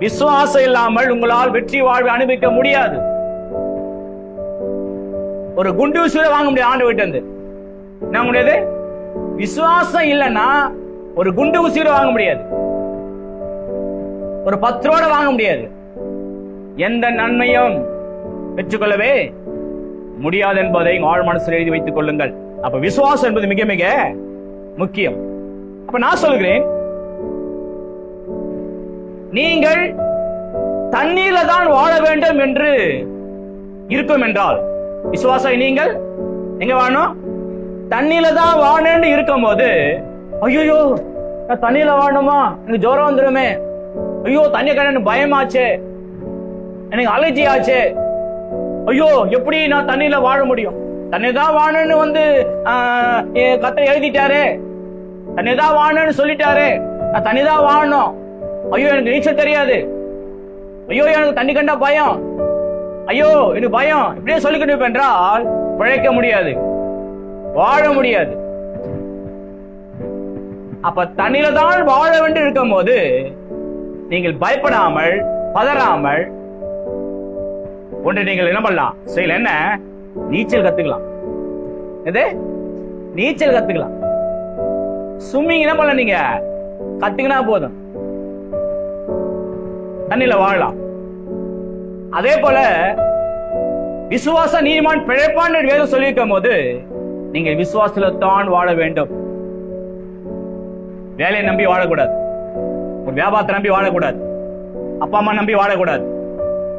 விசுவாசம் இல்லாமல் உங்களால் வெற்றி வாழ்வை அனுபவிக்க முடியாது. ஒரு குண்டு ஊசியோட வாங்க முடியாது ஆண்டு வீட்டு வந்து. என்ன முடியாது? விசுவாசம் இல்லைன்னா ஒரு குண்டு ஊசியோட வாங்க முடியாது, ஒரு 10 ரூபாயோட வாங்க முடியாது. எந்த நன்மையும் பெற்றுக்கொள்ளவே முடியாது என்பதை ஆழ் மனசில் எழுதி வைத்துக் கொள்ளுங்கள். அப்ப விசுவாசம் என்பது மிக மிக முக்கியம். அப்ப நான் சொல்கிறேன், நீங்கள் தண்ணீர்ல தான் வாழ வேண்டும் என்று இருக்கும் என்றால் விசுவாசம் நீங்கள் எங்க வாழணும்? தண்ணீர்ல தான் வாழணும்னு இருக்கும் போது, ஐயோ நான் தண்ணியில வாழணுமா, எனக்கு ஜோரம் வந்துருமே, ஐயோ தண்ணி கடை பயமாச்சே, எனக்கு அலர்ஜி ஆச்சு, ஐயோ எப்படி நான் தண்ணியில வாழ முடியும்? தண்ணி தான் வாழணும்னு வந்து கத்தை எழுதிட்டாரு, தண்ணி தான் வாழணும்னு சொல்லிட்டாரு, நான் தண்ணி தான் வாழணும், ஐயோ எனக்கு நீச்சல் தெரியாது, ஐயோ எனக்கு தண்ணி கண்டா பயம், ஐயோ எனக்கு பயம், இப்படியே சொல்லிக்கிட்டு என்றால் பிழைக்க முடியாது, வாழ முடியாது. அப்ப தண்ணியில தான் வாழ வேண்டும் இருக்கும் போது நீங்கள் பயப்படாமல் பதறாமல் ஒன்று நீங்கள் என்ன பண்ணலாம் செய்யல, என்ன நீச்சல் கத்துக்கலாம். எது? நீச்சல் கத்துக்கலாம். ஸ்விம்மிங் என்ன பண்ணலாம், நீங்க கத்துக்கினா போதும், தண்ணியில வாழலாம். அதே போல விசுவாச நீதிமான் பிழைப்பான் வேதம் சொல்லியிருக்கும் போது நீங்கள் விசுவாசத்துல தான் வாழ வேண்டும். வேலையை நம்பி வாழக்கூடாது, ஒரு வியாபாரத்தை நம்பி வாழக்கூடாது, அப்பா அம்மா நம்பி வாழக்கூடாது,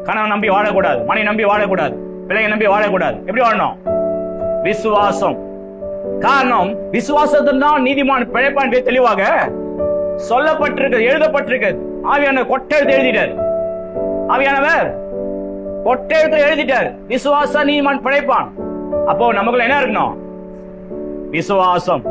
கணவன் நம்பி வாழக்கூடாது, மனைவி நம்பி வாழக்கூடாது, பிள்ளையை நம்பி வாழக்கூடாது. எப்படி வாழணும்? விசுவாசம். காரணம், விசுவாசத்தில் தான் நீதிமான் பிழைப்பான் தெளிவாக சொல்லப்பட்டிருக்கிறது, எழுதப்பட்டிருக்கிறது. ஆவியானவர் கொட்டெழுத்து எழுதிட்டார். ஆவியானவர் கொட்டெழுத்து எழுதிட்டார், விசுவாச நீதிமான் பிழைப்பான். அப்போ நமக்குள்ள என்ன இருக்கணும்? விசுவாசம்.